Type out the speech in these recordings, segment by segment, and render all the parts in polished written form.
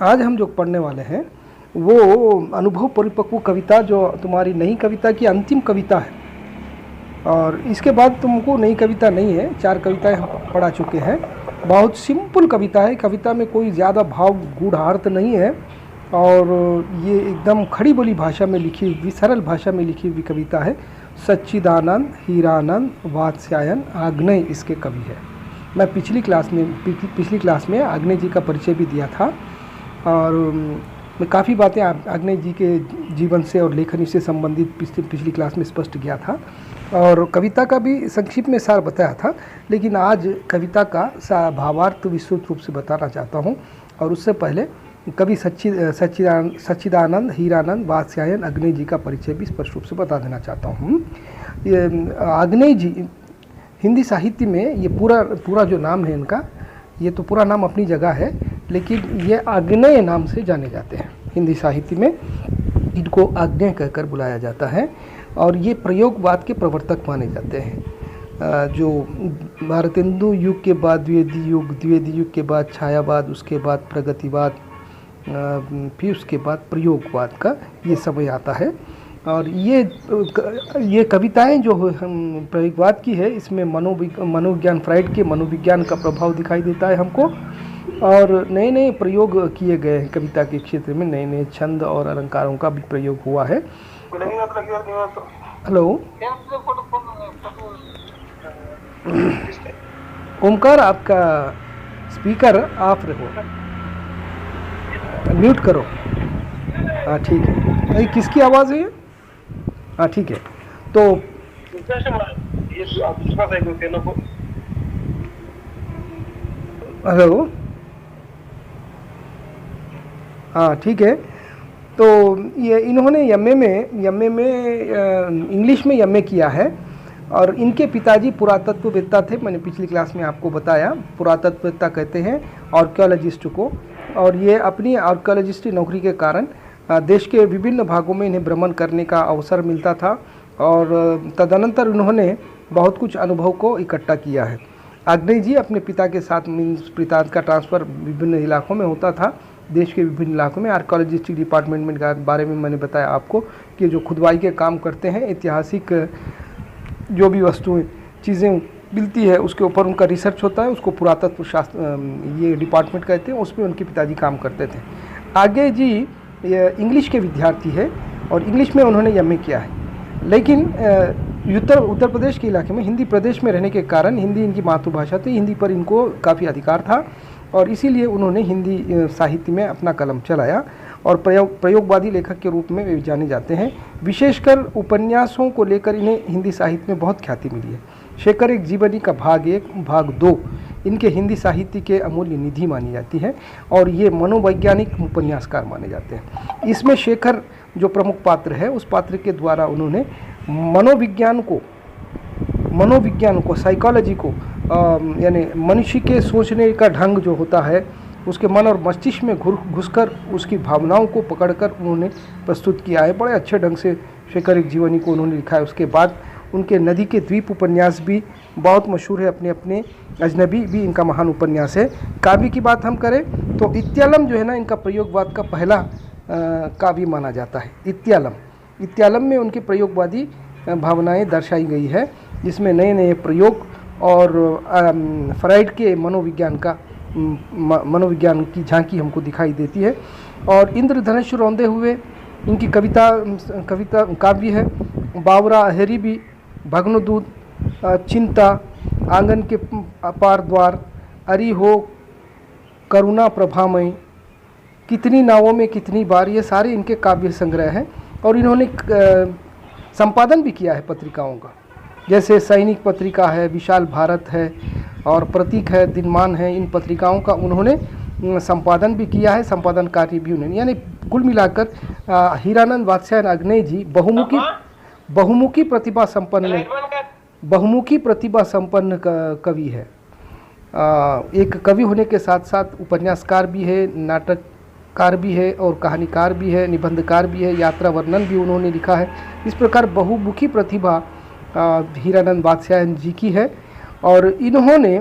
आज हम जो पढ़ने वाले हैं वो अनुभव परिपक्व कविता, जो तुम्हारी नई कविता की अंतिम कविता है। और इसके बाद तुमको नई कविता नहीं है, 4 कविताएं हम पढ़ा चुके हैं। बहुत सिंपल कविता है, कविता में कोई ज़्यादा भाव गूढ़ार्थ नहीं है और ये एकदम खड़ी बोली भाषा में लिखी हुई, सरल भाषा में लिखी हुई कविता है। सच्चिदानंद हीरानंद वात्स्यायन आग्नेय इसके कवि है। मैं पिछली क्लास में आग्नेय जी का परिचय भी दिया था और मैं काफ़ी बातें आग्नेय जी के जीवन से और लेखनी से संबंधित पिछली क्लास में स्पष्ट किया था और कविता का भी संक्षिप्त में सार बताया था। लेकिन आज कविता का भावार्थ विस्तृत रूप से बताना चाहता हूँ। और उससे पहले कवि सच्चिदानंद हीरानंद वात्स्यायन आग्नेय जी का परिचय भी स्पष्ट रूप से बता देना चाहता हूँ। आग्नेय जी हिंदी साहित्य में ये पूरा जो नाम है इनका, ये तो पूरा नाम अपनी जगह है, लेकिन ये आग्नेय नाम से जाने जाते हैं। हिंदी साहित्य में इनको आग्नेय कहकर बुलाया जाता है और ये प्रयोगवाद के प्रवर्तक माने जाते हैं। जो भारतेंदु युग के बाद द्विवेदी युग के बाद छायावाद, उसके बाद प्रगतिवाद, फिर उसके बाद प्रयोगवाद का ये समय आता है। और ये कविताएं जो हम प्रयोगवाद की है, इसमें मनोविज्ञान, फ्राइड के मनोविज्ञान का प्रभाव दिखाई देता है हमको और नए नए प्रयोग किए गए हैं कविता के क्षेत्र में। नए नए छंद और अलंकारों का भी प्रयोग हुआ है। हेलो ओमकार, आपका स्पीकर ऑफ रखो, म्यूट करो। हाँ ठीक है। किसकी आवाज़ है ये? हाँ ठीक है। तो हेलो, हाँ ठीक है। तो ये इन्होंने एमए में इंग्लिश में एमए किया है और इनके पिताजी पुरातत्ववेत्ता थे। मैंने पिछली क्लास में आपको बताया, पुरातत्ववेत्ता कहते हैं आर्कियोलॉजिस्ट को। और ये अपनी आर्कियोलॉजिस्ट की नौकरी के कारण देश के विभिन्न भागों में इन्हें भ्रमण करने का अवसर मिलता था और तदनंतर उन्होंने बहुत कुछ अनुभव को इकट्ठा किया है। आग्नेय जी अपने पिता के साथ पिता का ट्रांसफ़र विभिन्न इलाकों में होता था, देश के विभिन्न इलाकों में। आर्कियोलॉजिस्टिक डिपार्टमेंट के बारे में मैंने बताया आपको कि जो खुदवाई के काम करते हैं, ऐतिहासिक जो भी वस्तुएं चीज़ें मिलती है उसके ऊपर उनका रिसर्च होता है, उसको पुरातत्व शास्त्र ये डिपार्टमेंट कहते हैं। उसमें उनके पिताजी काम करते थे। आगे जी इंग्लिश के विद्यार्थी है और इंग्लिश में उन्होंने एमए किया है। लेकिन उत्तर प्रदेश के इलाके में, हिंदी प्रदेश में रहने के कारण, हिंदी इनकी मातृभाषा थी, हिंदी पर इनको काफ़ी अधिकार था और इसीलिए उन्होंने हिंदी साहित्य में अपना कलम चलाया और प्रयोगवादी लेखक के रूप में वे जाने जाते हैं। विशेषकर उपन्यासों को लेकर इन्हें हिंदी साहित्य में बहुत ख्याति मिली है। शेखर एक जीवनी का भाग 1 भाग 2 इनके हिंदी साहित्य के अमूल्य निधि मानी जाती है और ये मनोवैज्ञानिक उपन्यासकार माने जाते हैं। इसमें शेखर जो प्रमुख पात्र है, उस पात्र के द्वारा उन्होंने मनोविज्ञान को साइकोलॉजी को यानी मनुष्य के सोचने का ढंग जो होता है, उसके मन और मस्तिष्क में घुसकर उसकी भावनाओं को पकड़कर उन्होंने प्रस्तुत किया है। बड़े अच्छे ढंग से शेखर एक जीवनी को उन्होंने लिखा है। उसके बाद उनके नदी के द्वीप उपन्यास भी बहुत मशहूर है, अपने अजनबी भी इनका महान उपन्यास है। काव्य की बात हम करें तो इत्यालम जो है ना, इनका प्रयोगवाद का पहला काव्य माना जाता है। इत्यालम में उनकी प्रयोगवादी भावनाएं दर्शाई गई है, जिसमें नए नए प्रयोग और फ्राइड के मनोविज्ञान की झांकी हमको दिखाई देती है। और इंद्रधनुष रौंदे हुए इनकी कविता काव्य है। बावरा हेरी भी, भग्नदूत, चिंता, आंगन के अपार द्वार, अरी हो करुणा प्रभामय, कितनी नावों में कितनी बार, ये सारे इनके काव्य संग्रह हैं। और इन्होंने संपादन भी किया है पत्रिकाओं का, जैसे सैनिक पत्रिका है, विशाल भारत है और प्रतीक है, दिनमान है। इन पत्रिकाओं का उन्होंने संपादन भी किया है, संपादन कार्य भी उन्होंने, यानी कुल मिलाकर हीरानंद वात्स्यायन आग्नेय जी बहुमुखी प्रतिभा संपन्न कवि है। एक कवि होने के साथ साथ उपन्यासकार भी है, नाटककार भी है और कहानीकार भी है, निबंधकार भी है, यात्रा वर्णन भी उन्होंने लिखा है। इस प्रकार बहुमुखी प्रतिभा हीरानंद वात्स्यायन जी की है। और इन्होंने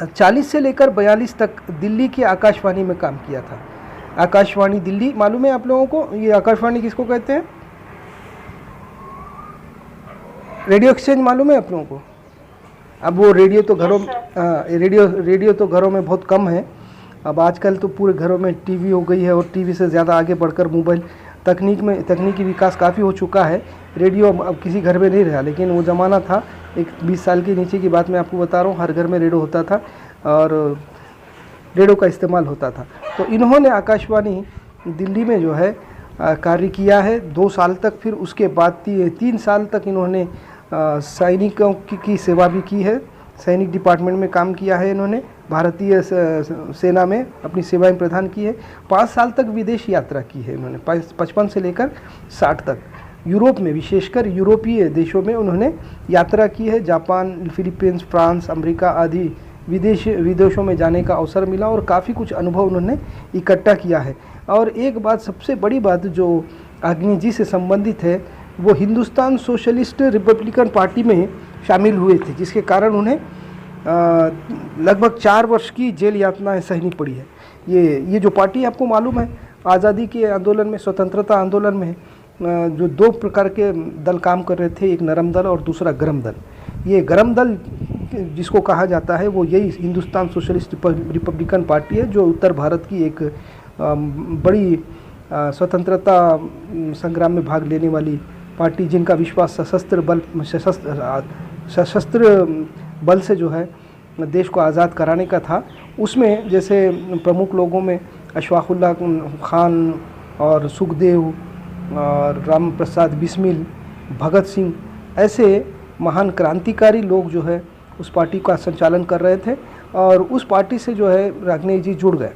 40 से लेकर 42 तक दिल्ली की आकाशवाणी में काम किया था। आकाशवाणी दिल्ली मालूम है आप लोगों को? ये आकाशवाणी किसको कहते हैं? रेडियो एक्सचेंज मालूम है आप लोगों को? अब वो रेडियो तो घरों में, रेडियो तो घरों में बहुत कम है। अब आजकल तो पूरे घरों में टीवी हो गई है और टीवी से ज़्यादा आगे बढ़कर मोबाइल, तकनीकी विकास काफ़ी हो चुका है। रेडियो अब किसी घर में नहीं रहा, लेकिन वो ज़माना था, एक 20 साल के नीचे की बात मैं आपको बता रहा हूँ, हर घर में रेडियो होता था और रेडियो का इस्तेमाल होता था। तो इन्होंने आकाशवाणी दिल्ली में जो है कार्य किया है 2 साल तक। फिर उसके बाद 3 साल तक इन्होंने सैनिकों की सेवा भी की है, सैनिक डिपार्टमेंट में काम किया है इन्होंने, भारतीय सेना में अपनी सेवाएं प्रदान की है। 5 साल तक विदेश यात्रा की है इन्होंने, 55 से लेकर 60 तक यूरोप में, विशेषकर यूरोपीय देशों में उन्होंने यात्रा की है। जापान, फिलीपींस, फ्रांस, अमेरिका आदि विदेशों में जाने का अवसर मिला और काफ़ी कुछ अनुभव उन्होंने इकट्ठा किया है। और एक बात, सबसे बड़ी बात जो अग्नि जी से संबंधित है, वो हिंदुस्तान सोशलिस्ट रिपब्लिकन पार्टी में शामिल हुए थे, जिसके कारण उन्हें लगभग 4 वर्ष की जेल यातनाएं सहनी पड़ी है। ये जो पार्टी आपको मालूम है, आज़ादी के आंदोलन में, स्वतंत्रता आंदोलन में जो 2 प्रकार के दल काम कर रहे थे, एक नरम दल और दूसरा गरम दल। ये गरम दल जिसको कहा जाता है वो यही हिंदुस्तान सोशलिस्ट रिपब्लिकन पार्टी है, जो उत्तर भारत की एक बड़ी स्वतंत्रता संग्राम में भाग लेने वाली पार्टी, जिनका विश्वास सशस्त्र बल से जो है देश को आज़ाद कराने का था। उसमें जैसे प्रमुख लोगों में अशफाकुल्लाह खान और सुखदेव और राम प्रसाद बिस्मिल, भगत सिंह, ऐसे महान क्रांतिकारी लोग जो है उस पार्टी का संचालन कर रहे थे। और उस पार्टी से जो है अग्नि जी जुड़ गए।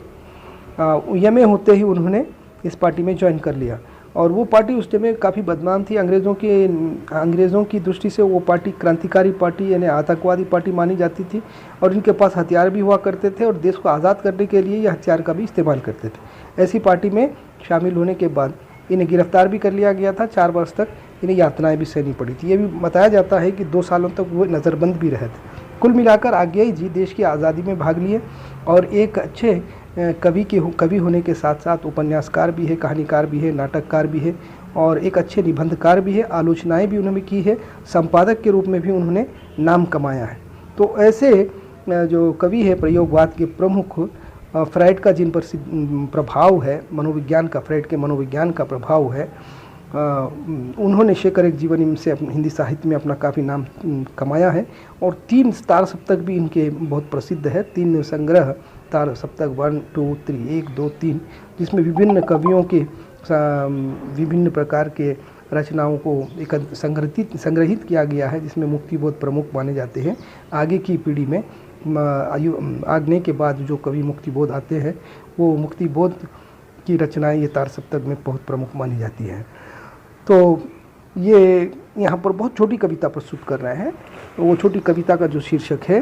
यमे होते ही उन्होंने इस पार्टी में ज्वाइन कर लिया। और वो पार्टी उस टाइम में काफ़ी बदनाम थी, अंग्रेज़ों की दृष्टि से वो पार्टी क्रांतिकारी पार्टी यानी आतंकवादी पार्टी मानी जाती थी। और इनके पास हथियार भी हुआ करते थे और देश को आज़ाद करने के लिए ये हथियार का भी इस्तेमाल करते थे। ऐसी पार्टी में शामिल होने के बाद इन्हें गिरफ्तार भी कर लिया गया था। 4 वर्ष तक इन्हें यातनाएं भी सहनी पड़ी थी। ये भी बताया जाता है कि 2 सालों तक वो नज़रबंद भी रहे थे। कुल मिलाकर आज्ञाई जी देश की आज़ादी में भाग लिए और एक अच्छे कवि होने के साथ साथ उपन्यासकार भी है, कहानीकार भी है, नाटककार भी है और एक अच्छे निबंधकार भी है। आलोचनाएं भी उन्होंने की है, संपादक के रूप में भी उन्होंने नाम कमाया है। तो ऐसे जो कवि है प्रयोगवाद के प्रमुख, फ्राइड का जिन पर प्रभाव है, मनोविज्ञान का, फ्राइड के मनोविज्ञान का प्रभाव है, उन्होंने शेखर एक जीवनी से हिंदी साहित्य में अपना काफ़ी नाम कमाया है। और 3 तार सप्तक भी इनके बहुत प्रसिद्ध है। 3 संग्रह तार सप्तक 1, 2, 3, 1, 2, 3, जिसमें विभिन्न कवियों के विभिन्न प्रकार के रचनाओं को एक संग्रहित किया गया है, जिसमें मुक्तिबोध प्रमुख माने जाते हैं। आगे की पीढ़ी में आग्नेय के बाद जो कवि मुक्तिबोध आते हैं, वो मुक्तिबोध की रचनाएं ये तार सप्तक में बहुत प्रमुख मानी जाती हैं। तो ये यहाँ पर बहुत छोटी कविता प्रस्तुत कर रहे हैं। वो छोटी कविता का जो शीर्षक है,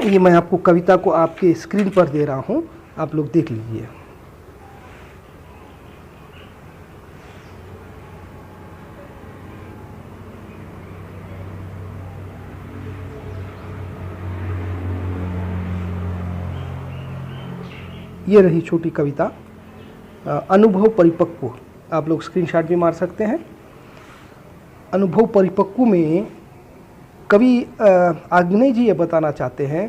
ये मैं आपको कविता को आपके स्क्रीन पर दे रहा हूँ, आप लोग देख लीजिए। ये रही छोटी कविता, अनुभव परिपक्व। आप लोग स्क्रीनशॉट भी मार सकते हैं। अनुभव परिपक्व में कवि आग्नेय जी ये बताना चाहते हैं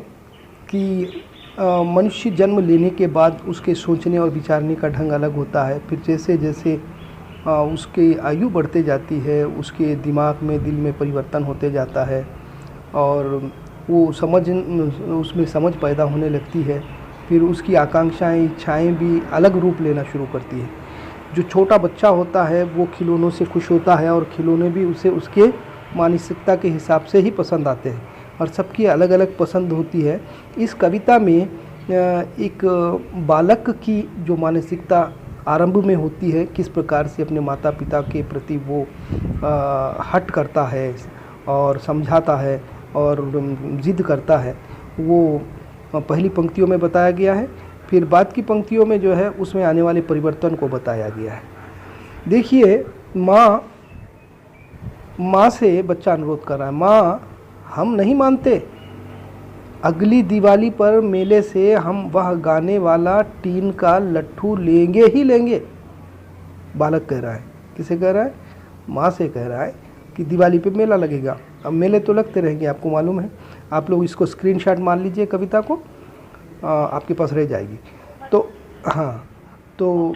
कि मनुष्य जन्म लेने के बाद उसके सोचने और विचारने का ढंग अलग होता है। फिर जैसे जैसे उसकी आयु बढ़ते जाती है, उसके दिमाग में, दिल में परिवर्तन होते जाता है और वो उसमें समझ पैदा होने लगती है। फिर उसकी आकांक्षाएं, इच्छाएं भी अलग रूप लेना शुरू करती है। जो छोटा बच्चा होता है वो खिलौनों से खुश होता है और खिलौने भी उसे उसके मानसिकता के हिसाब से ही पसंद आते हैं और सबकी अलग अलग पसंद होती है। इस कविता में एक बालक की जो मानसिकता आरंभ में होती है, किस प्रकार से अपने माता पिता के प्रति वो हट करता है और समझाता है और जिद करता है, वो पहली पंक्तियों में बताया गया है। फिर बाद की पंक्तियों में जो है उसमें आने वाले परिवर्तन को बताया गया है। देखिए, माँ से बच्चा अनुरोध कर रहा है, माँ हम नहीं मानते, अगली दिवाली पर मेले से हम वह गाने वाला टीन का लट्ठू लेंगे ही लेंगे। बालक कह रहा है। किसे कह रहा है? माँ से कह रहा है कि दिवाली पे मेला लगेगा। अब मेले तो लगते रहेंगे, आपको मालूम है। आप लोग इसको स्क्रीनशॉट मार लीजिए, कविता को आपके पास रह जाएगी। तो हाँ, तो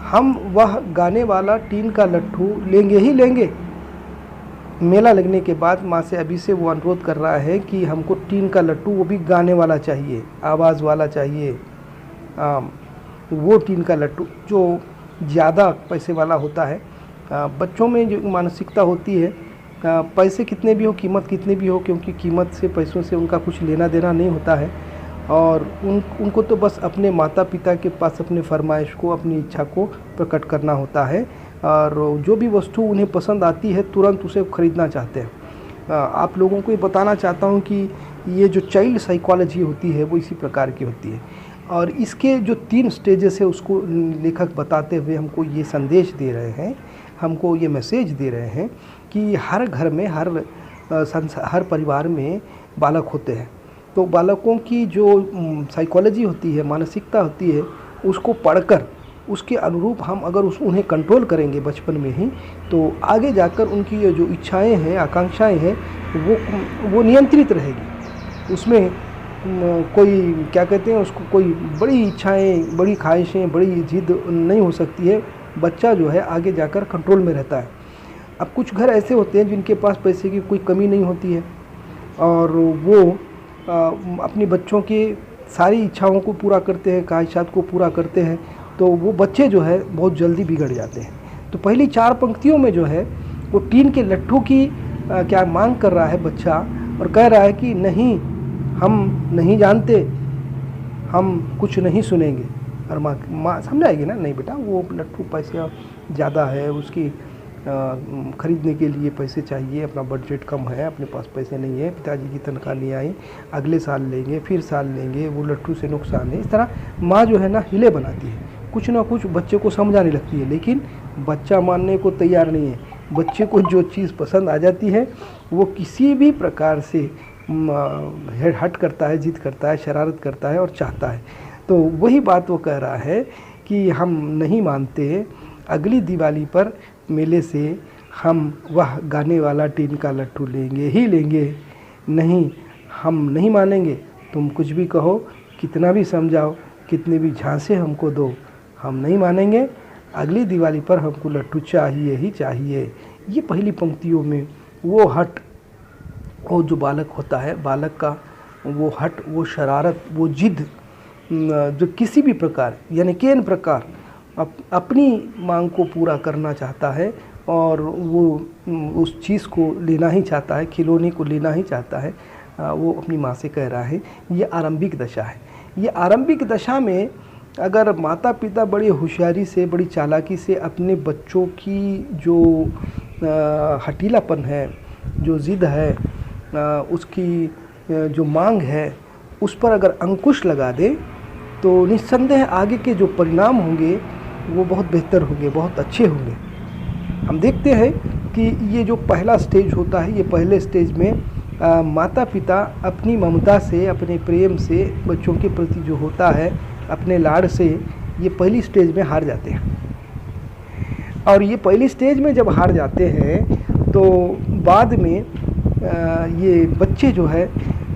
हम वह गाने वाला टीन का लट्ठू लेंगे ही लेंगे। मेला लगने के बाद माँ से अभी से वो अनुरोध कर रहा है कि हमको टीन का लट्टू, वो भी गाने वाला चाहिए, आवाज़ वाला चाहिए। वो टीन का लट्टू जो ज़्यादा पैसे वाला होता है। बच्चों में जो मानसिकता होती है, पैसे कितने भी हो, कीमत कितनी भी हो, क्योंकि कीमत से, पैसों से उनका कुछ लेना देना नहीं होता है। और उनको तो बस अपने माता पिता के पास अपने फरमाइश को, अपनी इच्छा को प्रकट करना होता है। और जो भी वस्तु उन्हें पसंद आती है तुरंत उसे खरीदना चाहते हैं। आप लोगों को ये बताना चाहता हूँ कि ये जो चाइल्ड साइकोलॉजी होती है वो इसी प्रकार की होती है। और इसके जो 3 स्टेजेस है उसको लेखक बताते हुए हमको ये संदेश दे रहे हैं, हमको ये मैसेज दे रहे हैं कि हर घर में, हर परिवार में बालक होते हैं। तो बालकों की जो साइकोलॉजी होती है, मानसिकता होती है, उसको पढ़कर उसके अनुरूप हम अगर उन्हें कंट्रोल करेंगे बचपन में ही, तो आगे जाकर उनकी जो इच्छाएं हैं, आकांक्षाएं हैं, वो नियंत्रित रहेगी। उसमें कोई क्या कहते हैं उसको, कोई बड़ी इच्छाएं, बड़ी ख्वाहिशें, बड़ी जिद नहीं हो सकती है। बच्चा जो है आगे जाकर कंट्रोल में रहता है। अब कुछ घर ऐसे होते हैं जिनके पास पैसे की कोई कमी नहीं होती है और वो अपने बच्चों की सारी इच्छाओं को पूरा करते हैं, ख्वाहिशात को पूरा करते हैं। तो वो बच्चे जो है बहुत जल्दी बिगड़ जाते हैं। तो पहली 4 पंक्तियों में जो है वो टीन के लट्ठू की क्या मांग कर रहा है बच्चा, और कह रहा है कि नहीं, हम नहीं जानते, हम कुछ नहीं सुनेंगे। और माँ समझाएगी ना, नहीं बेटा वो लट्ठू पैसे ज़्यादा है, उसकी ख़रीदने के लिए पैसे चाहिए, अपना बजट कम है, अपने पास पैसे नहीं है, पिताजी की तनख्वाह नहीं आई, अगले साल लेंगे, फिर साल लेंगे, वो लट्ठू से नुकसान है। इस तरह माँ जो है ना हिले बनाती है, कुछ ना कुछ बच्चे को समझाने लगती है, लेकिन बच्चा मानने को तैयार नहीं है। बच्चे को जो चीज़ पसंद आ जाती है वो किसी भी प्रकार से हट करता है, जिद करता है, शरारत करता है और चाहता है। तो वही बात वो कह रहा है कि हम नहीं मानते, अगली दिवाली पर मेले से हम वह गाने वाला टीन का लट्ठू लेंगे ही लेंगे। नहीं, हम नहीं मानेंगे, तुम कुछ भी कहो, कितना भी समझाओ, कितने भी झांसे हमको दो, हम नहीं मानेंगे। अगली दिवाली पर हमको लट्ठू चाहिए ही चाहिए। ये पहली पंक्तियों में वो हट, वो जो बालक होता है, बालक का वो हट, वो शरारत, वो जिद, जो किसी भी प्रकार यानी केन प्रकार अपनी मांग को पूरा करना चाहता है और वो उस चीज़ को लेना ही चाहता है, खिलौने को लेना ही चाहता है, वो अपनी माँ से कह रहा है। ये आरंभिक दशा है। ये आरंभिक दशा में अगर माता पिता बड़ी होशियारी से, बड़ी चालाकी से अपने बच्चों की जो हठीलापन है, जो ज़िद है, उसकी जो मांग है, उस पर अगर अंकुश लगा दे तो निस्संदेह आगे के जो परिणाम होंगे वो बहुत बेहतर होंगे, बहुत अच्छे होंगे। हम देखते हैं कि ये जो पहला स्टेज होता है, ये पहले स्टेज में माता पिता अपनी ममता से, अपने प्रेम से बच्चों के प्रति जो होता है, अपने लाड़ से, ये पहली स्टेज में हार जाते हैं। और ये पहली स्टेज में जब हार जाते हैं तो बाद में ये बच्चे जो है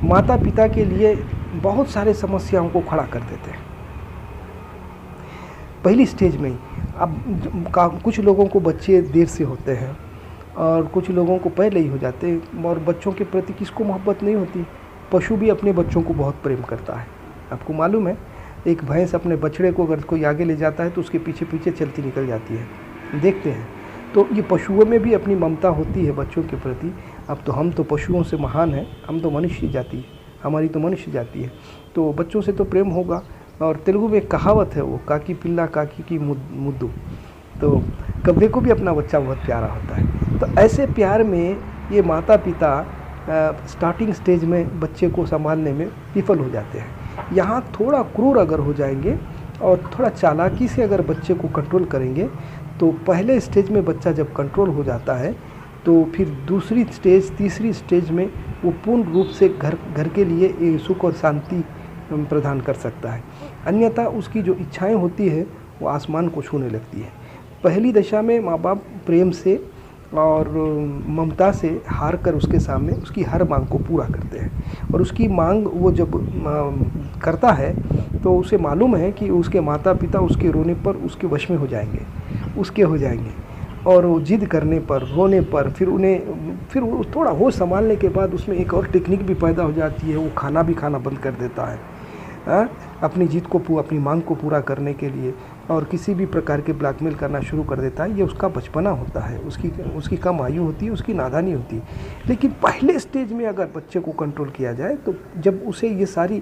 माता पिता के लिए बहुत सारे समस्याओं को खड़ा कर देते हैं पहली स्टेज में ही। अब कुछ लोगों को बच्चे देर से होते हैं और कुछ लोगों को पहले ही हो जाते हैं। और बच्चों के प्रति किसको मोहब्बत नहीं होती? पशु भी अपने बच्चों को बहुत प्रेम करता है। आपको मालूम है, एक भैंस अपने बछड़े को अगर कोई आगे ले जाता है तो उसके पीछे पीछे चलती निकल जाती है, देखते हैं। तो ये पशुओं में भी अपनी ममता होती है बच्चों के प्रति। अब तो हम तो पशुओं से महान हैं, हम तो मनुष्य जाति है, हमारी तो मनुष्य जाति है, तो बच्चों से तो प्रेम होगा। और तेलुगु में एक कहावत है, वो काकी पिल्ला काकी की मुद्दू, तो कब्बे को भी अपना बच्चा बहुत प्यारा होता है। तो ऐसे प्यार में ये माता पिता स्टार्टिंग स्टेज में बच्चे को संभालने में विफल हो जाते हैं। यहाँ थोड़ा क्रूर अगर हो जाएंगे और थोड़ा चालाकी से अगर बच्चे को कंट्रोल करेंगे तो पहले स्टेज में बच्चा जब कंट्रोल हो जाता है तो फिर दूसरी स्टेज, तीसरी स्टेज में वो पूर्ण रूप से घर के लिए सुख और शांति प्रदान कर सकता है। अन्यथा उसकी जो इच्छाएं होती है वो आसमान को छूने लगती है। पहली दशा में माँ बाप प्रेम से और ममता से हार कर उसके सामने उसकी हर मांग को पूरा करते हैं, और उसकी मांग वो जब करता है तो उसे मालूम है कि उसके माता पिता उसके रोने पर उसके वश में हो जाएंगे, उसके हो जाएंगे, और वो जिद करने पर, रोने पर फिर वो थोड़ा होश संभालने के बाद उसमें एक और टेक्निक भी पैदा हो जाती है, वो खाना भी खाना बंद कर देता है अपनी जिद को, अपनी मांग को पूरा करने के लिए, और किसी भी प्रकार के ब्लैकमेल करना शुरू कर देता है। ये उसका बचपना होता है, उसकी कम आयु होती है, उसकी नादानी होती है। लेकिन पहले स्टेज में अगर बच्चे को कंट्रोल किया जाए तो जब उसे ये सारी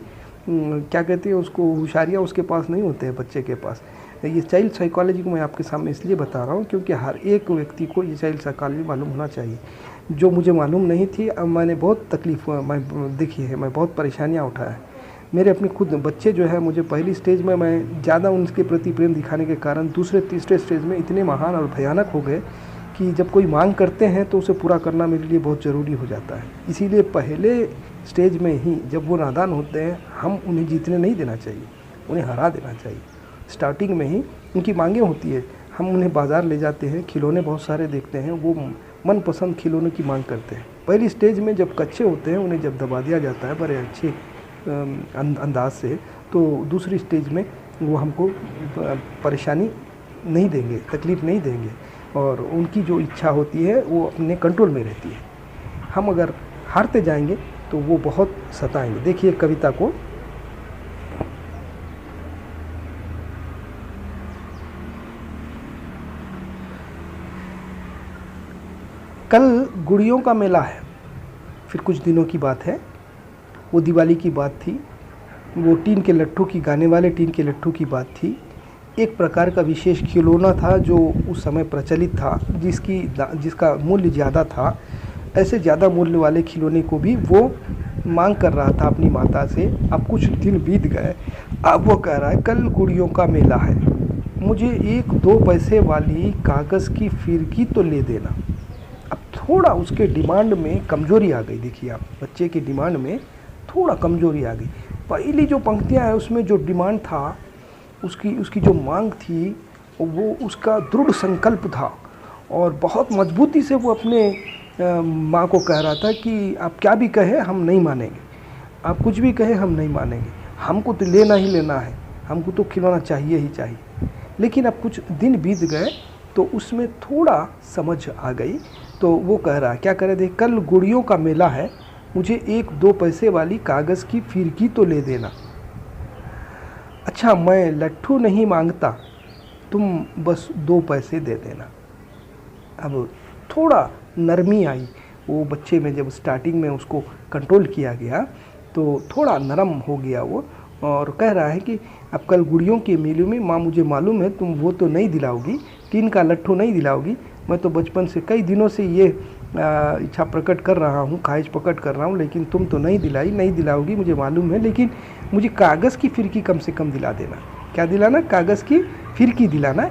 क्या कहते हैं उसको होशियारियाँ उसके पास नहीं होते हैं बच्चे के पास। ये चाइल्ड साइकोलॉजी को मैं आपके सामने इसलिए बता रहा हूँ क्योंकि हर एक व्यक्ति को ये चाइल्ड साइकोलॉजी मालूम होना चाहिए, जो मुझे मालूम नहीं थी। अब मैंने बहुत तकलीफ देखी है, मैं बहुत परेशानियाँ उठाया है। मेरे अपने खुद बच्चे जो है, मुझे पहली स्टेज में मैं ज़्यादा उनके प्रति प्रेम दिखाने के कारण दूसरे तीसरे स्टेज में इतने महान और भयानक हो गए कि जब कोई मांग करते हैं तो उसे पूरा करना मेरे लिए बहुत ज़रूरी हो जाता है। इसीलिए पहले स्टेज में ही जब वो नादान होते हैं, हम उन्हें जीतने नहीं देना चाहिए, उन्हें हरा देना चाहिए। स्टार्टिंग में ही उनकी मांगें होती है, हम उन्हें बाज़ार ले जाते हैं, खिलौने बहुत सारे देखते हैं, वो मनपसंद खिलौने की मांग करते हैं। पहली स्टेज में जब कच्चे होते हैं, उन्हें जब दबा दिया जाता है बड़े अच्छे अंदाज से, तो दूसरी स्टेज में वो हमको परेशानी नहीं देंगे, तकलीफ़ नहीं देंगे, और उनकी जो इच्छा होती है वो अपने कंट्रोल में रहती है। हम अगर हारते जाएंगे तो वो बहुत सताएंगे। देखिए कविता को, कल गुड़ियों का मेला है। फिर कुछ दिनों की बात है, वो दिवाली की बात थी, वो टीन के लट्ठों की, गाने वाले टीन के लट्ठों की बात थी। एक प्रकार का विशेष खिलौना था जो उस समय प्रचलित था, जिसका मूल्य ज़्यादा था। ऐसे ज़्यादा मूल्य वाले खिलौने को भी वो मांग कर रहा था अपनी माता से। अब कुछ दिन बीत गए, अब वो कह रहा है कल गुड़ियों का मेला है, मुझे 1-2 पैसे वाली कागज़ की फिरकी तो ले देना। अब थोड़ा उसके डिमांड में कमज़ोरी आ गई। देखिए आप, बच्चे के डिमांड में थोड़ा कमज़ोरी आ गई। पहली जो पंक्तियाँ हैं उसमें जो डिमांड था, उसकी जो मांग थी, वो उसका दृढ़ संकल्प था, और बहुत मजबूती से वो अपने माँ को कह रहा था कि आप क्या भी कहें हम नहीं मानेंगे, आप कुछ भी कहें हम नहीं मानेंगे, हमको तो लेना ही लेना है, हमको तो खिलौना चाहिए ही चाहिए। लेकिन अब कुछ दिन बीत गए तो उसमें थोड़ा समझ आ गई, तो वो कह रहा है, क्या कह रहे थे, कल गुड़ियों का मेला है, मुझे 1-2 पैसे वाली कागज़ की फिरकी तो ले देना। अच्छा मैं लट्ठू नहीं मांगता, तुम बस 2 पैसे दे देना। अब थोड़ा नरमी आई वो बच्चे में, जब स्टार्टिंग में उसको कंट्रोल किया गया तो थोड़ा नरम हो गया वो, और कह रहा है कि अब कल गुड़ियों के मेले में माँ मुझे मालूम है तुम वो तो नहीं दिलाओगी, टीन का लट्ठू नहीं दिलाओगी, मैं तो बचपन से कई दिनों से ये इच्छा प्रकट कर रहा हूँ, ख्वाहिश प्रकट कर रहा हूँ, लेकिन तुम तो नहीं दिलाओगी मुझे मालूम है, लेकिन मुझे कागज़ की फिरकी कम से कम दिला देना। क्या दिलाना? कागज़ की फिरकी दिलाना,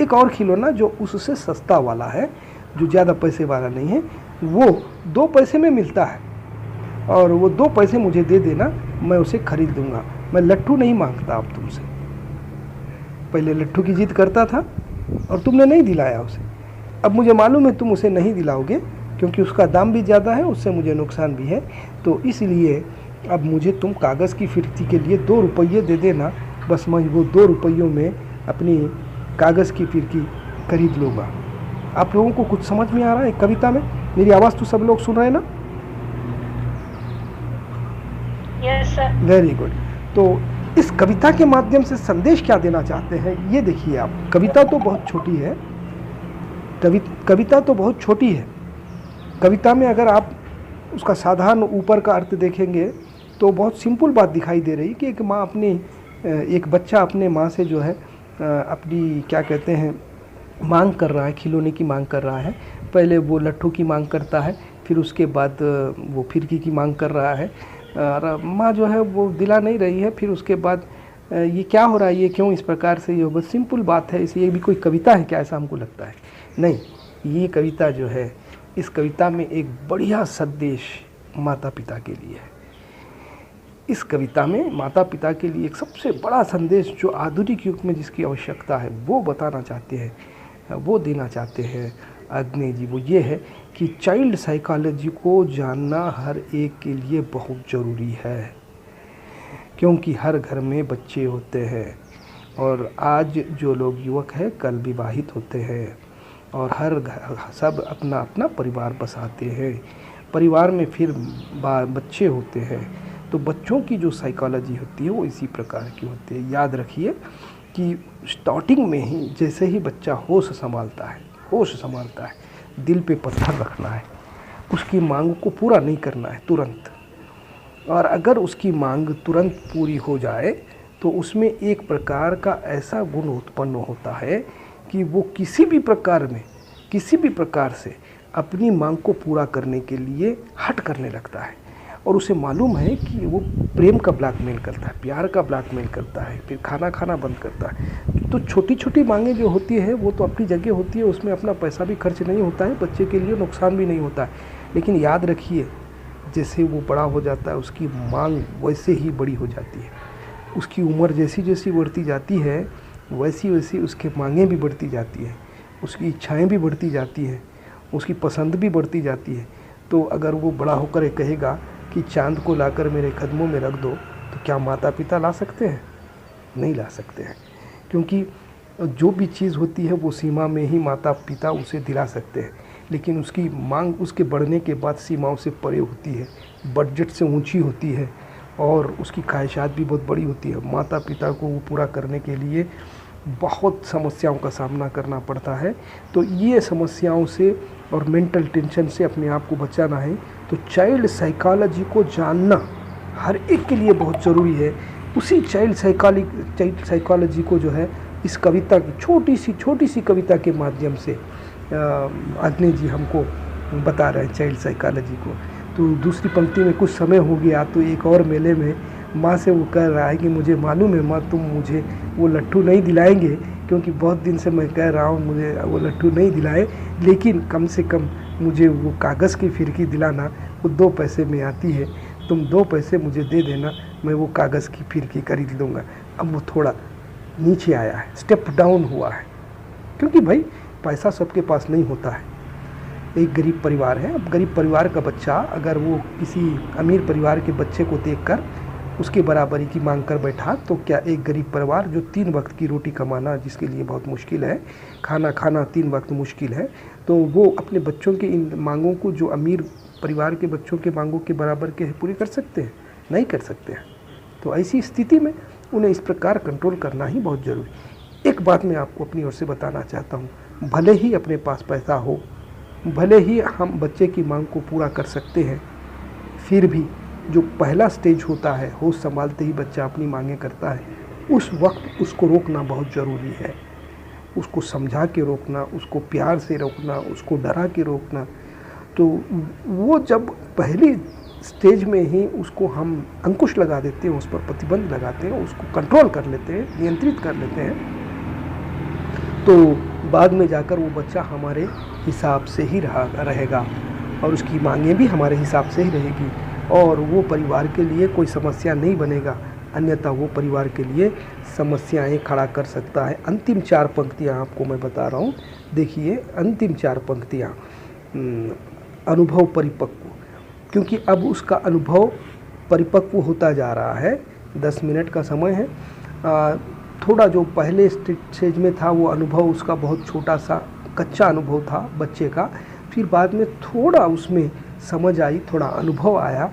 एक और खिलौना जो उससे सस्ता वाला है, जो ज़्यादा पैसे वाला नहीं है, वो 2 पैसे में मिलता है, और वो 2 पैसे मुझे दे देना, मैं उसे खरीद लूँगा। मैं लट्ठू नहीं मांगता अब तुमसे। पहले लट्ठू की जिद करता था और तुमने नहीं दिलाया उसे। अब मुझे मालूम है तुम उसे नहीं दिलाओगे क्योंकि उसका दाम भी ज़्यादा है, उससे मुझे नुकसान भी है, तो इसलिए अब मुझे तुम कागज़ की फिरकी के लिए 2 रुपये दे देना, बस मैं वो 2 रुपयों में अपनी कागज़ की फिरकी खरीद लूँगा। आप लोगों को कुछ समझ में आ रहा है कविता में? मेरी आवाज़ तो सब लोग सुन रहे हैं ना? Yes sir. Very good. तो इस कविता के माध्यम से संदेश क्या देना चाहते हैं, ये देखिए आप। कविता तो बहुत छोटी है, कविता तो बहुत छोटी है। कविता में अगर आप उसका साधारण ऊपर का अर्थ देखेंगे तो बहुत सिंपल बात दिखाई दे रही कि एक बच्चा अपने माँ से जो है अपनी क्या कहते हैं मांग कर रहा है, खिलौने की मांग कर रहा है। पहले वो लट्ठू की मांग करता है, फिर उसके बाद वो फिरकी की मांग कर रहा है, और माँ जो है वो दिला नहीं रही है। फिर उसके बाद ये क्या हो रहा है, ये क्यों इस प्रकार से, ये बस सिंपल बात है। इसे ये भी कोई कविता है क्या, ऐसा हमको लगता है? नहीं, ये कविता जो है इस कविता में एक बढ़िया संदेश माता पिता के लिए है। इस कविता में माता पिता के लिए एक सबसे बड़ा संदेश जो आधुनिक युग में जिसकी आवश्यकता है वो बताना चाहते हैं, वो देना चाहते हैं अग्नि जी। वो ये है कि चाइल्ड साइकोलॉजी को जानना हर एक के लिए बहुत ज़रूरी है, क्योंकि हर घर में बच्चे होते हैं और आज जो लोग युवक हैं कल विवाहित होते हैं और हर सब अपना अपना परिवार बसाते हैं। परिवार में फिर बच्चे होते हैं, तो बच्चों की जो साइकोलॉजी होती है वो इसी प्रकार की होती है। याद रखिए कि स्टार्टिंग में ही जैसे ही बच्चा होश संभालता है, दिल पे पत्थर रखना है, उसकी मांग को पूरा नहीं करना है तुरंत। और अगर उसकी मांग तुरंत पूरी हो जाए तो उसमें एक प्रकार का ऐसा गुण उत्पन्न होता है कि वो किसी भी प्रकार से अपनी मांग को पूरा करने के लिए हट करने लगता है। और उसे मालूम है कि वो प्रेम का ब्लैकमेल करता है, प्यार का ब्लैकमेल करता है, फिर खाना बंद करता है। तो छोटी छोटी मांगें जो होती है वो तो अपनी जगह होती है, उसमें अपना पैसा भी खर्च नहीं होता है, बच्चे के लिए नुकसान भी नहीं होता है। लेकिन याद रखिए जैसे वो बड़ा हो जाता है उसकी मांग वैसे ही बड़ी हो जाती है। उसकी उम्र जैसी जैसी बढ़ती जाती है वैसी वैसी उसके मांगें भी बढ़ती जाती है, उसकी इच्छाएं भी बढ़ती जाती हैं, उसकी पसंद भी बढ़ती जाती है। तो अगर वो बड़ा होकर ये कहेगा कि चाँद को लाकर मेरे कदमों में रख दो, तो क्या माता पिता ला सकते हैं? नहीं ला सकते हैं, क्योंकि जो भी चीज़ होती है वो सीमा में ही माता पिता उसे दिला सकते हैं। लेकिन उसकी मांग उसके बढ़ने के बाद सीमाओं से परे होती है, बजट से ऊंची होती है और उसकी ख्वाहिशात भी बहुत बड़ी होती है। माता पिता को वो पूरा करने के लिए बहुत समस्याओं का सामना करना पड़ता है। तो ये समस्याओं से और मेंटल टेंशन से अपने आप को बचाना है तो चाइल्ड साइकोलॉजी को जानना हर एक के लिए बहुत ज़रूरी है। उसी चाइल्ड साइकोलॉजी को जो है इस कविता की छोटी सी कविता के माध्यम से अग्नि जी हमको बता रहे हैं चाइल्ड साइकोलॉजी को। तो दूसरी पंक्ति में कुछ समय हो गया तो एक और मेले में माँ से वो कह रहा है कि मुझे मालूम है माँ तुम मुझे वो लट्ठू नहीं दिलाएंगे, क्योंकि बहुत दिन से मैं कह रहा हूँ मुझे वो लट्ठू नहीं दिलाए, लेकिन कम से कम मुझे वो कागज़ की फिरकी दिलाना, वो 2 पैसे में आती है, तुम 2 पैसे मुझे दे देना, मैं वो कागज़ की फिरकी खरीद लूँगा। अब वो थोड़ा नीचे आया है, स्टेप डाउन हुआ है, क्योंकि भाई पैसा सबके पास नहीं होता है। एक गरीब परिवार है, अब गरीब परिवार का बच्चा अगर वो किसी अमीर परिवार के बच्चे को देखकर उसके बराबरी की मांग कर बैठा तो क्या एक गरीब परिवार जो 3 वक्त की रोटी कमाना जिसके लिए बहुत मुश्किल है, खाना खाना 3 वक्त मुश्किल है, तो वो अपने बच्चों के इन मांगों को जो अमीर परिवार के बच्चों के मांगों के बराबर के पूरी कर सकते हैं? नहीं कर सकते हैं। तो ऐसी स्थिति में उन्हें इस प्रकार कंट्रोल करना ही बहुत ज़रूरी। एक बात मैं आपको अपनी ओर से बताना चाहता हूँ, भले ही अपने पास पैसा हो, भले ही हम बच्चे की मांग को पूरा कर सकते हैं, फिर भी जो पहला स्टेज होता है होश संभालते ही बच्चा अपनी मांगें करता है, उस वक्त उसको रोकना बहुत ज़रूरी है। उसको समझा के रोकना, उसको प्यार से रोकना, उसको डरा के रोकना। तो वो जब पहली स्टेज में ही उसको हम अंकुश लगा देते हैं, उस पर प्रतिबंध लगाते हैं, उसको कंट्रोल कर लेते हैं, नियंत्रित कर लेते हैं, तो बाद में जाकर वो बच्चा हमारे हिसाब से ही रहेगा और उसकी मांगें भी हमारे हिसाब से ही रहेगी और वो परिवार के लिए कोई समस्या नहीं बनेगा, अन्यथा वो परिवार के लिए समस्याएं खड़ा कर सकता है। अंतिम 4 पंक्तियां आपको मैं बता रहा हूँ, देखिए अंतिम 4 पंक्तियां, अनुभव परिपक्व, क्योंकि अब उसका अनुभव परिपक्व होता जा रहा है। 10 मिनट का समय है। थोड़ा जो पहले स्टेज में था वो अनुभव उसका बहुत छोटा सा कच्चा अनुभव था बच्चे का, फिर बाद में थोड़ा उसमें समझ आई, थोड़ा अनुभव आया,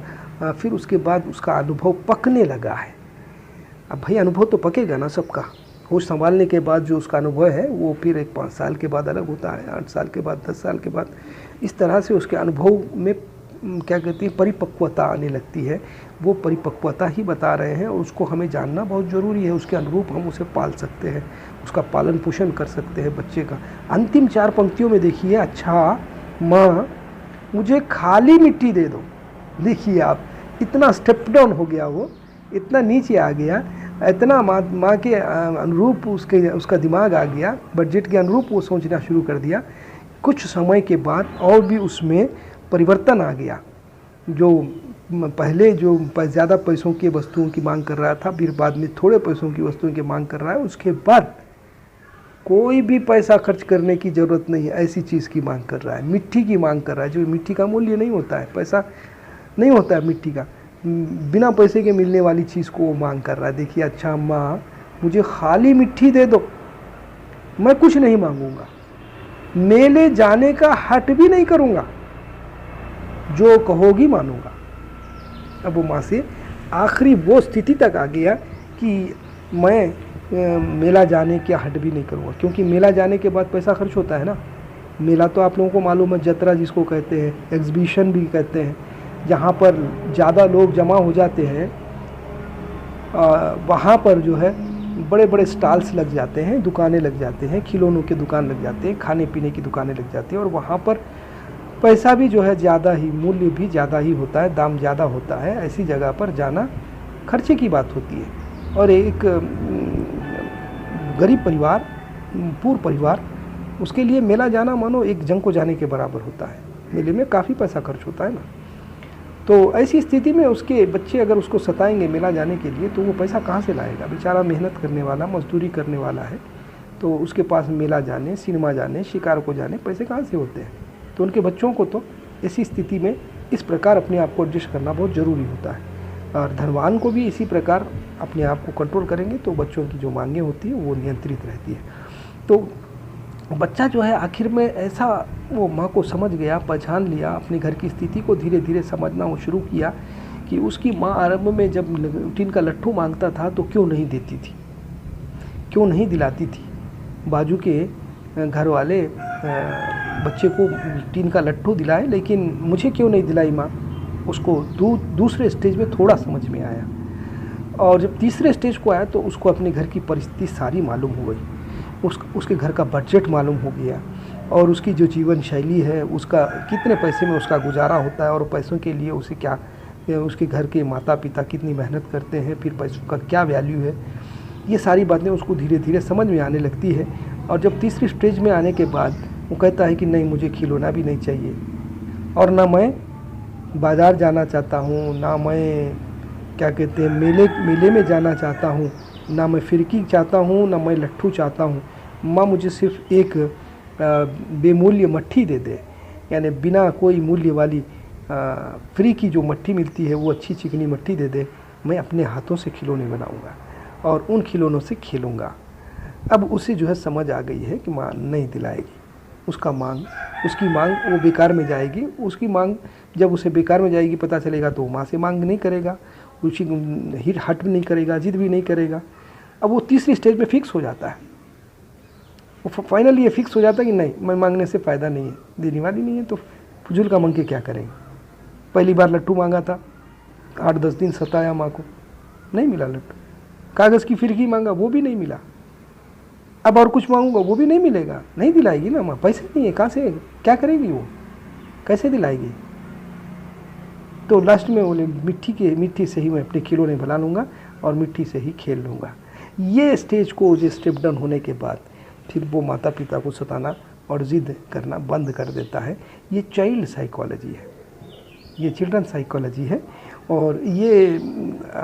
फिर उसके बाद उसका अनुभव पकने लगा है। अब भाई अनुभव तो पकेगा ना सबका, होश संभालने के बाद जो उसका अनुभव है वो फिर एक 5 साल के बाद अलग होता है, 8 साल के बाद, 10 साल के बाद, इस तरह से उसके अनुभव में क्या कहते हैं परिपक्वता आने लगती है। वो परिपक्वता ही बता रहे हैं और उसको हमें जानना बहुत ज़रूरी है। उसके अनुरूप हम उसे पाल सकते हैं, उसका पालन पोषण कर सकते हैं बच्चे का। अंतिम 4 पंक्तियों में देखिए, अच्छा माँ मुझे खाली मिट्टी दे दो। देखिए आप, इतना स्टेप डाउन हो गया, वो इतना नीचे आ गया, इतना माँ के अनुरूप उसका दिमाग आ गया, बजट के अनुरूप वो सोचना शुरू कर दिया। कुछ समय के बाद और भी उसमें परिवर्तन आ गया। जो पहले जो ज़्यादा पैसों की वस्तुओं की मांग कर रहा था, फिर बाद में थोड़े पैसों की वस्तुओं की मांग कर रहा है, उसके बाद कोई भी पैसा खर्च करने की ज़रूरत नहीं है, ऐसी चीज़ की मांग कर रहा है, मिट्टी की मांग कर रहा है। जो मिट्टी का मूल्य नहीं होता है, पैसा नहीं होता है मिट्टी का, बिना पैसे के मिलने वाली चीज़ को वो मांग कर रहा है। देखिए, अच्छा अम्मा मुझे खाली मिट्टी दे दो, मैं कुछ नहीं मांगूंगा, मेले जाने का हट भी नहीं करूंगा, जो कहोगी मानूंगा। अब वो माँ से आखिरी वो स्थिति तक आ गया कि मैं मेला जाने का हट भी नहीं करूँगा, क्योंकि मेला जाने के बाद पैसा खर्च होता है ना। मेला तो आप लोगों को मालूम है, जत्रा जिसको कहते हैं, एग्जीबिशन भी कहते हैं, जहाँ पर ज़्यादा लोग जमा हो जाते हैं। वहाँ पर जो है बड़े बड़े स्टॉल्स लग जाते हैं, दुकानें लग जाते हैं, खिलौनों के दुकान लग जाते हैं, खाने पीने की दुकानें लग जाती हैं, और वहाँ पर पैसा भी जो है ज़्यादा ही, मूल्य भी ज़्यादा ही होता है, दाम ज़्यादा होता है। ऐसी जगह पर जाना खर्चे की बात होती है। और एक गरीब परिवार, पूर्व परिवार, उसके लिए मेला जाना मानो एक जंग को जाने के बराबर होता है। मेले में काफ़ी पैसा खर्च होता है ना। तो ऐसी स्थिति में उसके बच्चे अगर उसको सताएंगे मेला जाने के लिए, तो वो पैसा कहाँ से लाएगा? बेचारा मेहनत करने वाला, मजदूरी करने वाला है, तो उसके पास मेला जाने, सिनेमा जाने, शिकार को जाने पैसे कहाँ से होते हैं? तो उनके बच्चों को तो ऐसी स्थिति में इस प्रकार अपने आप को एडजस्ट करना बहुत ज़रूरी होता है। और धनवान को भी इसी प्रकार अपने आप को कंट्रोल करेंगे तो बच्चों की जो मांगें होती हैं वो नियंत्रित रहती है। तो बच्चा जो है आखिर में ऐसा वो माँ को समझ गया, पहचान लिया, अपने घर की स्थिति को धीरे धीरे समझना वो शुरू किया कि उसकी माँ आरंभ में जब टीन का लट्ठू मांगता था तो क्यों नहीं देती थी, क्यों नहीं दिलाती थी। बाजू के घर वाले बच्चे को टीन का लट्ठू दिलाए, लेकिन मुझे क्यों नहीं दिलाई माँ? उसको दूसरे स्टेज में थोड़ा समझ में आया, और जब तीसरे स्टेज को आया तो उसको अपने घर की परिस्थिति सारी मालूम हो गई। उसके घर का बजट मालूम हो गया, और उसकी जो जीवन शैली है, उसका कितने पैसे में उसका गुजारा होता है, और पैसों के लिए उसे क्या, उसके घर के माता पिता कितनी मेहनत करते हैं, फिर पैसों का क्या वैल्यू है, ये सारी बातें उसको धीरे धीरे समझ में आने लगती है। और जब तीसरी स्टेज में आने के बाद वो कहता है कि नहीं, मुझे खिलौना भी नहीं चाहिए, और ना मैं बाज़ार जाना चाहता हूँ, ना मैं क्या कहते हैं मेले में जाना चाहता हूँ, ना मैं फिरकी चाहता हूँ, ना मैं लट्ठू चाहता हूँ। माँ मुझे सिर्फ एक बेमूल्य मट्ठी दे दे, यानी बिना कोई मूल्य वाली फ्री की जो मट्ठी मिलती है वो अच्छी चिकनी मट्ठी दे दे। मैं अपने हाथों से खिलौने बनाऊँगा और उन खिलौनों से खेलूँगा। अब उसे जो है समझ आ गई है कि माँ नहीं दिलाएगी, उसकी मांग वो बेकार में जाएगी। उसकी मांग जब उसे बेकार में जाएगी पता चलेगा तो माँ से मांग नहीं करेगा, उसी हट भी नहीं करेगा, जिद भी नहीं करेगा। अब वो तीसरी स्टेज में फिक्स हो जाता है, वो फाइनली ये फिक्स हो जाता है कि नहीं, मैं मांगने से फ़ायदा नहीं है, देने वाली नहीं है तो फजूल का मांग के क्या करेंगे। पहली बार लट्टू मांगा था, 8-10 दिन सताया माँ को, नहीं मिला लट्टू। कागज़ की फिरकी मांगा, वो भी नहीं मिला। अब और कुछ मांगूंगा, वो भी नहीं मिलेगा, नहीं दिलाएगी ना माँ, पैसे नहीं है, कहाँ से, क्या करेगी वो, कैसे दिलाएगी। तो लास्ट में बोले मिट्टी से ही मैं अपने खिलौने बना लूँगा और मिट्टी से ही खेल लूँगा। ये स्टेज को जो स्टेप डाउन होने के बाद फिर वो माता पिता को सताना और ज़िद करना बंद कर देता है। ये चाइल्ड साइकोलॉजी है, ये चिल्ड्रन साइकोलॉजी है। और ये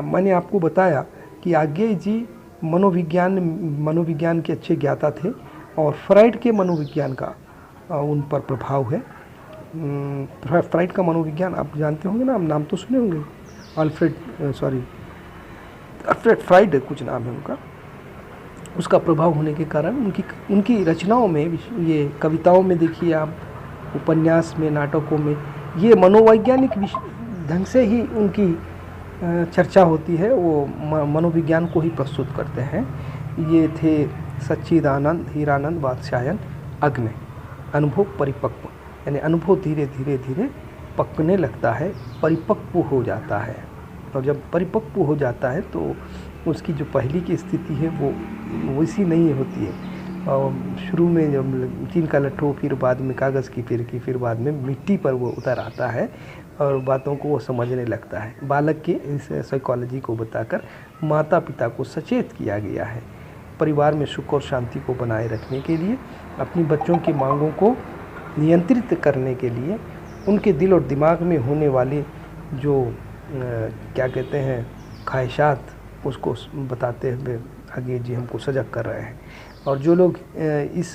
मैंने आपको बताया कि आगे जी मनोविज्ञान के अच्छे ज्ञाता थे, और फ्राइड के मनोविज्ञान का उन पर प्रभाव है। फ्राइड का मनोविज्ञान आप जानते होंगे ना, आप नाम तो सुने होंगे, अल्फ्रेड फ्राइड कुछ नाम है उनका। उसका प्रभाव होने के कारण उनकी रचनाओं में, ये कविताओं में देखिए आप, उपन्यास में, नाटकों में, ये मनोवैज्ञानिक ढंग से ही उनकी चर्चा होती है। वो मनोविज्ञान को ही प्रस्तुत करते हैं। ये थे सच्चिदानंद हीरानंद बादशायन अग्नि। अनुभव परिपक्व, यानी अनुभव धीरे धीरे पकने लगता है, परिपक्व हो जाता है। और जब परिपक्व हो जाता है तो उसकी जो पहली की स्थिति है वो वैसी नहीं होती है। और शुरू में जब टीन का लट्ठू, फिर बाद में कागज़ की फिरकी, फिर बाद में मिट्टी पर वो उतर आता है और बातों को वो समझने लगता है। बालक के इस साइकोलॉजी को बताकर माता पिता को सचेत किया गया है। परिवार में सुख और शांति को बनाए रखने के लिए अपनी बच्चों की मांगों को नियंत्रित करने के लिए उनके दिल और दिमाग में होने वाले जो क्या कहते हैं ख्वाहिशात, उसको बताते हुए आगे जी हमको सजग कर रहे हैं। और जो लोग इस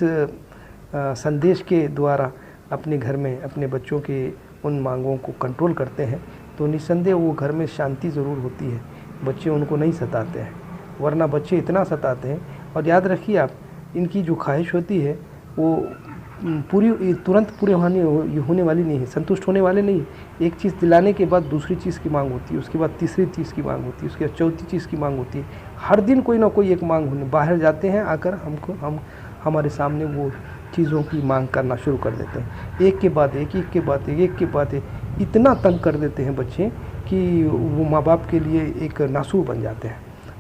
संदेश के द्वारा अपने घर में अपने बच्चों के उन मांगों को कंट्रोल करते हैं तो निस्संदेह वो घर में शांति ज़रूर होती है, बच्चे उनको नहीं सताते हैं। वरना बच्चे इतना सताते हैं। और याद रखिए आप, इनकी जो ख्वाहिश होती है वो पूरी तुरंत पूरे होने वाली नहीं है, संतुष्ट होने वाले नहीं। एक चीज़ दिलाने के बाद दूसरी चीज़ की मांग होती है, उसके बाद तीसरी चीज़ की मांग होती है, उसके बाद चौथी चीज़ की मांग होती है। हर दिन कोई ना कोई एक मांग होने, बाहर जाते हैं आकर हमारे सामने वो चीज़ों की मांग करना शुरू कर देते हैं। एक के बाद एक, एक के बाद एक, एक के बाद एक, इतना तंग कर देते हैं बच्चे कि वो माँ बाप के लिए एक नासूर बन जाते हैं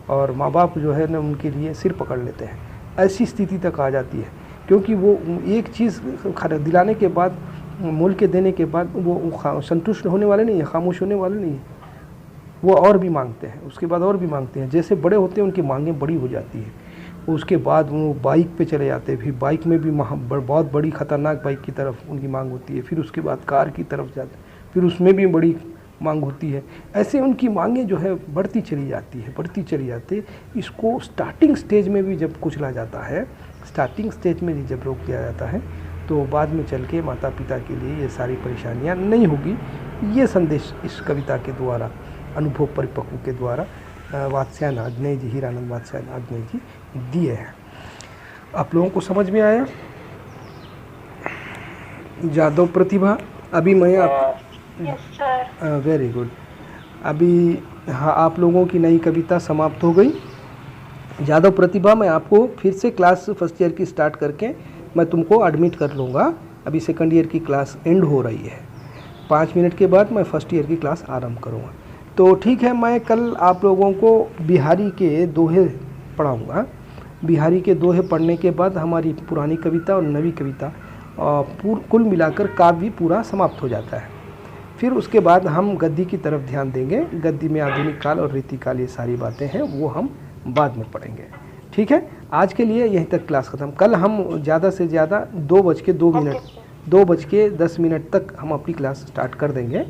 और माँ बाप जो है ना उनके लिए सिर पकड़ लेते हैं। ऐसी स्थिति तक आ जाती है क्योंकि वो एक चीज़ दिलाने के बाद, मोल के देने के बाद वो संतुष्ट होने वाले नहीं है, खामोश होने वाले नहीं है। वो और भी मांगते हैं, उसके बाद और भी मांगते हैं। जैसे बड़े होते हैं उनकी मांगें बड़ी हो जाती है। उसके बाद वो बाइक पे चले जाते हैं, फिर बाइक में भी बहुत बड़ी ख़तरनाक बाइक की तरफ उनकी मांग होती है। फिर उसके बाद कार की तरफ जाते हैं, फिर उसमें भी बड़ी मांग होती है। ऐसे उनकी मांगें जो है बढ़ती चली जाती है, बढ़ती चली जाती है। इसको स्टार्टिंग स्टेज में भी जब कुचला जाता है, स्टार्टिंग स्टेज में जब रोक दिया जाता है तो बाद में चल के माता पिता के लिए ये सारी परेशानियाँ नहीं होगी। ये संदेश इस कविता के द्वारा, अनुभव परिपक्व के द्वारा वात्स्यायन आग्नेय जी, हीरानंद वात्स्यायन आग्नेय जी दिए हैं। आप लोगों को समझ में आया? जादव प्रतिभा, अभी मैं आप वेरी गुड। अभी हाँ, आप लोगों की नई कविता समाप्त हो गई। जादव प्रतिभा, मैं आपको फिर से क्लास फर्स्ट ईयर की स्टार्ट करके मैं तुमको एडमिट कर लूँगा। अभी सेकंड ईयर की क्लास एंड हो रही है, 5 मिनट के बाद मैं फर्स्ट ईयर की क्लास आरंभ करूँगा। तो ठीक है, मैं कल आप लोगों को बिहारी के दोहे पढ़ाऊँगा। बिहारी के दोहे पढ़ने के बाद हमारी पुरानी कविता और नवी कविता कुल मिलाकर काव्य पूरा समाप्त हो जाता है। फिर उसके बाद हम गद्दी की तरफ ध्यान देंगे। गद्दी में आधुनिक काल और रीतिकाल ये सारी बातें हैं, वो हम बाद में पढ़ेंगे। ठीक है, आज के लिए यहीं तक क्लास ख़त्म। कल हम ज़्यादा से ज़्यादा 2:02 तक हम अपनी क्लास स्टार्ट कर देंगे।